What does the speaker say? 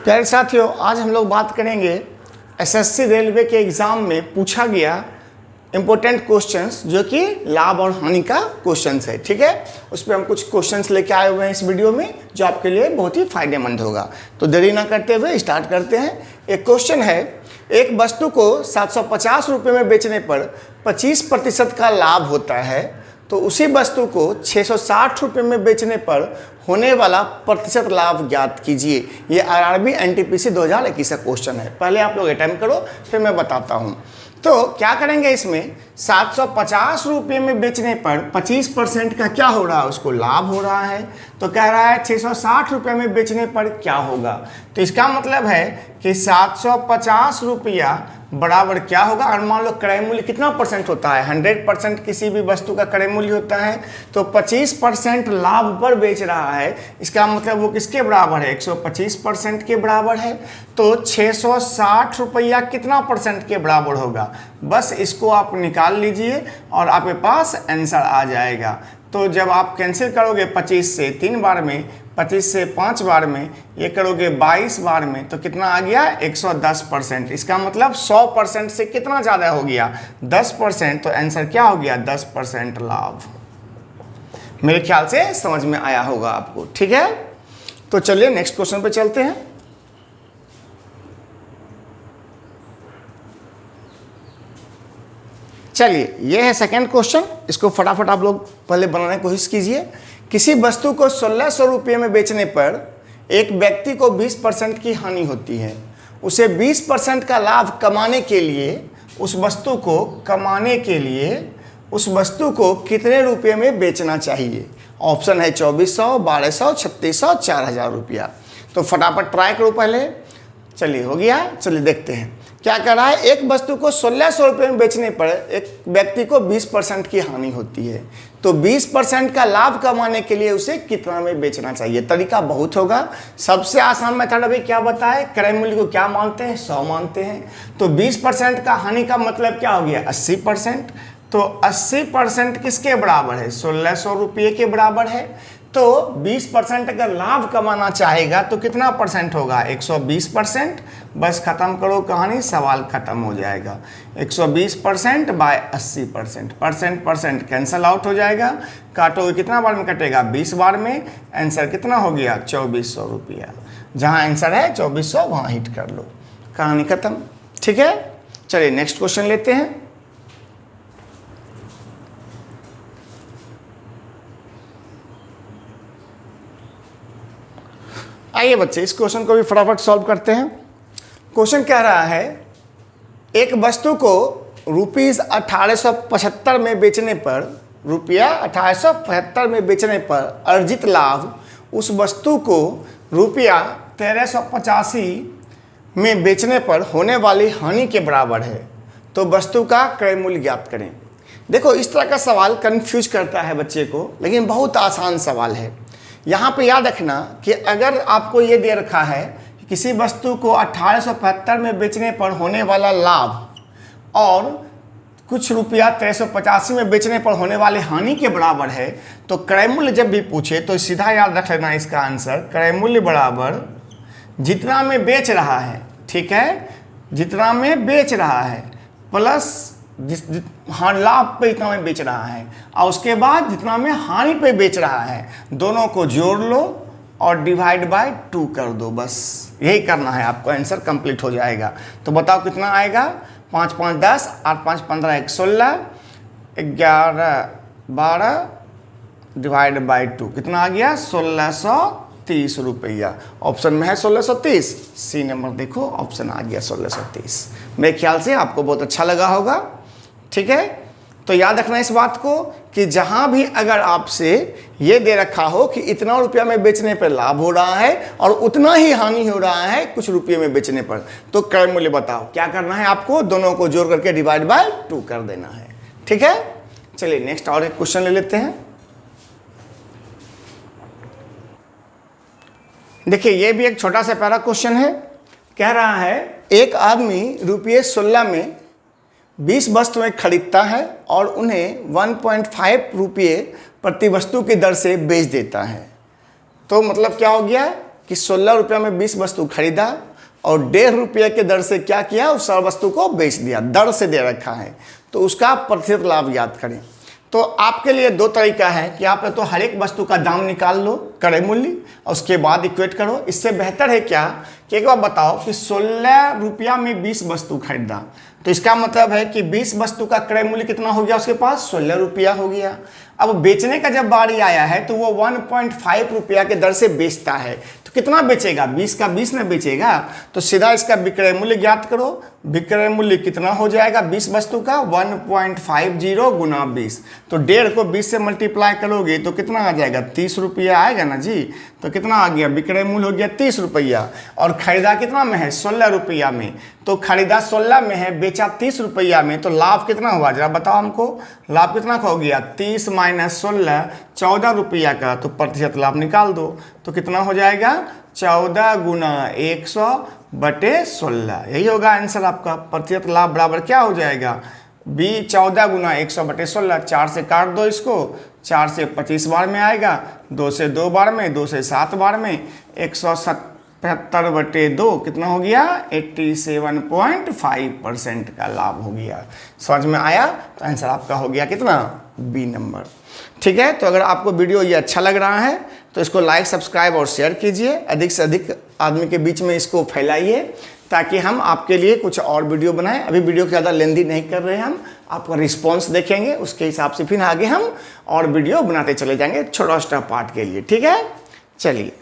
प्यारे साथियों, आज हम लोग बात करेंगे एसएससी रेलवे के एग्ज़ाम में पूछा गया इम्पोर्टेंट क्वेश्चंस जो कि लाभ और हानि का क्वेश्चंस है। ठीक है, उस पर हम कुछ क्वेश्चंस लेके आए हुए हैं इस वीडियो में जो आपके लिए बहुत ही फायदेमंद होगा। तो देरी ना करते हुए स्टार्ट करते हैं। एक क्वेश्चन है, एक वस्तु को 750 रुपये में बेचने पर 25% का लाभ होता है, तो उसी वस्तु को 660 रुपये में बेचने पर होने वाला प्रतिशत लाभ ज्ञात कीजिए। ये आरआरबी एनटीपीसी 2021 का क्वेश्चन है। पहले आप लोग अटेम्प्ट करो, फिर मैं बताता हूँ। तो क्या करेंगे, इसमें 750 रुपये में बेचने पर 25% का क्या हो रहा है, उसको लाभ हो रहा है। तो कह रहा है 660 रुपये में बेचने पर क्या होगा। तो इसका मतलब है कि 750 रुपया बराबर क्या होगा। और मान लो क्रय मूल्य कितना परसेंट होता है, 100% किसी भी वस्तु का क्रय मूल्य होता है। तो 25% लाभ पर बेच रहा है, इसका मतलब वो किसके बराबर है, 125% के बराबर है। तो 660 रुपया कितना परसेंट के बराबर होगा, बस इसको आप निकाल लीजिए और आपके पास आंसर आ जाएगा। तो जब आप कैंसिल करोगे 25 से 3 बार में, 25 से 5 बार में, ये करोगे 22 बार में, तो कितना आ गया, 110%। इसका मतलब 100% से कितना ज़्यादा हो गया, 10%। तो आंसर क्या हो गया, 10% लाभ। मेरे ख्याल से समझ में आया होगा आपको। ठीक है, तो चलिए नेक्स्ट क्वेश्चन पे चलते हैं। चलिए, ये है सेकंड क्वेश्चन। इसको फटाफट आप लोग पहले बनाने की कोशिश कीजिए। किसी वस्तु को 1600 रुपये में बेचने पर एक व्यक्ति को 20% की हानि होती है। उसे 20% का लाभ कमाने के लिए उस वस्तु को कितने रुपये में बेचना चाहिए। ऑप्शन है 2400, 1200, 3600, 4000 रुपया। तो फटाफट ट्राई करो पहले। चलिए, हो गया। चलिए देखते हैं क्या कर रहा है। एक वस्तु को 1600 रुपये में बेचने पर एक व्यक्ति को 20% की हानि होती है। तो 20% का लाभ कमाने के लिए उसे कितना में बेचना चाहिए। तरीका बहुत होगा। सबसे आसान मेथड अभी क्या बताए, क्रय मूल्य को क्या मानते हैं, 100 मानते हैं। तो 20% का हानि का मतलब क्या हो गया, 80%। तो 80% किसके बराबर है, 1600 रुपये के बराबर है। तो 20% अगर लाभ कमाना चाहेगा तो कितना परसेंट होगा, 120%। बस खत्म करो कहानी, सवाल खत्म हो जाएगा। 120% बाय 80%, परसेंट कैंसल आउट हो जाएगा। काटोगे कितना बार में कटेगा, 20 बार में। आंसर कितना हो गया, 2400 रुपया। जहाँ आंसर है 2400 वहाँ हिट कर लो, कहानी खत्म। ठीक है, चलिए नेक्स्ट क्वेश्चन लेते हैं। आइए बच्चे, इस क्वेश्चन को भी फटाफट सॉल्व करते हैं। क्वेश्चन कह रहा है, एक वस्तु को ₹1875 में बेचने पर, ₹1875 में बेचने पर अर्जित लाभ उस वस्तु को ₹1385 में बेचने पर होने वाली हानि के बराबर है। तो वस्तु का क्रय मूल्य ज्ञात करें। देखो, इस तरह का सवाल कंफ्यूज करता है बच्चे को, लेकिन बहुत आसान सवाल है। यहाँ पे याद रखना कि अगर आपको ये दे रखा है कि किसी वस्तु को 1875 में बेचने पर होने वाला लाभ और कुछ रुपया 1385 में बेचने पर होने वाली हानि के बराबर है, तो क्रय मूल्य जब भी पूछे तो सीधा याद रख लेना इसका आंसर, क्रय मूल्य बराबर जितना में बेच रहा है, ठीक है, जितना में बेच रहा है प्लस हाँ लाभ पे इतना में बेच रहा है, और उसके बाद जितना में हानि पे बेच रहा है, दोनों को जोड़ लो और डिवाइड बाय 2 कर दो। बस यही करना है आपको, आंसर कंप्लीट हो जाएगा। तो बताओ कितना आएगा, 5 5 10, 8 5 15, 1 16, 11 12 डिवाइड बाय 2 कितना आ गया, 1630 रुपया। ऑप्शन में है 1630, सी नंबर देखो, ऑप्शन आ गया 1630। मेरे ख्याल से आपको बहुत अच्छा लगा होगा। ठीक है, तो याद रखना इस बात को कि जहां भी अगर आपसे ये दे रखा हो कि इतना रुपया में बेचने पर लाभ हो रहा है और उतना ही हानि हो रहा है कुछ रुपये में बेचने पर, तो क्रय मूल्य बताओ। क्या करना है आपको, दोनों को जोड़ करके डिवाइड बाय 2 कर देना है। ठीक है, चलिए नेक्स्ट और एक क्वेश्चन ले लेते हैं। देखिए, ये भी एक छोटा सा प्यारा क्वेश्चन है। कह रहा है, एक आदमी ₹16 में 20 वस्तुएं खरीदता है और उन्हें 1.5 रुपये प्रति वस्तु की दर से बेच देता है। तो मतलब क्या हो गया कि 16 रुपये में 20 वस्तु खरीदा और 1.5 रुपये के दर से क्या किया, उस वस्तु को बेच दिया, दर से दे रखा है, तो उसका प्रतिशत लाभ याद करें। तो आपके लिए दो तरीका है कि आप तो हर एक वस्तु का दाम निकाल लो, क्रय मूल्य, और उसके बाद इक्वेट करो। इससे बेहतर है क्या कि एक बार बताओ कि 16 रुपया में 20 वस्तु खरीदा, तो इसका मतलब है कि 20 वस्तु का क्रय मूल्य कितना हो गया, उसके पास 16 रुपया हो गया। अब बेचने का जब बारी आया है तो वो 1.5 रुपया के दर से बेचता है, तो कितना बेचेगा, 20 का 20 में बेचेगा, तो सीधा इसका विक्रय मूल्य ज्ञात करो। विक्रय मूल्य कितना हो जाएगा 20 वस्तु का, 1.50 गुना 20, तो 1.5 को 20 से मल्टीप्लाई करोगे तो कितना आ जाएगा, 30 रुपया आएगा ना जी। तो कितना आ गया, विक्रय मूल्य हो गया 30 रुपया, और खरीदा कितना में है, 16 रुपया में। तो खरीदा 16 में है, बेचा 30 रुपया में, तो लाभ कितना हुआ जरा बताओ हमको, लाभ कितना का हो गया, 30 माइनस 16 14 रुपया का, तो प्रतिशत लाभ निकाल दो, तो कितना हो जाएगा 14 गुना 100 बटे 16, यही होगा आंसर आपका। प्रतिशत लाभ बराबर क्या हो जाएगा, 14 गुना 100 बटे 16, 4 से काट दो इसको, 4 से 25 बार में आएगा, 2 से 2 बार में, 2 से 7 बार में, 177 बटे 2 कितना हो गया, 87.5% का लाभ हो गया। समझ में आया, तो आंसर आपका हो गया कितना, बी नंबर। ठीक है, तो अगर आपको वीडियो ये अच्छा लग रहा है तो इसको लाइक, सब्सक्राइब और शेयर कीजिए, अधिक से अधिक आदमी के बीच में इसको फैलाइए, ताकि हम आपके लिए कुछ और वीडियो बनाएं। अभी वीडियो ज़्यादा लेंदी नहीं कर रहे हैं, हम आपका रिस्पांस देखेंगे, उसके हिसाब से फिर आगे हम और वीडियो बनाते चले जाएंगे छोटा छोटा पार्ट के लिए। ठीक है, चलिए।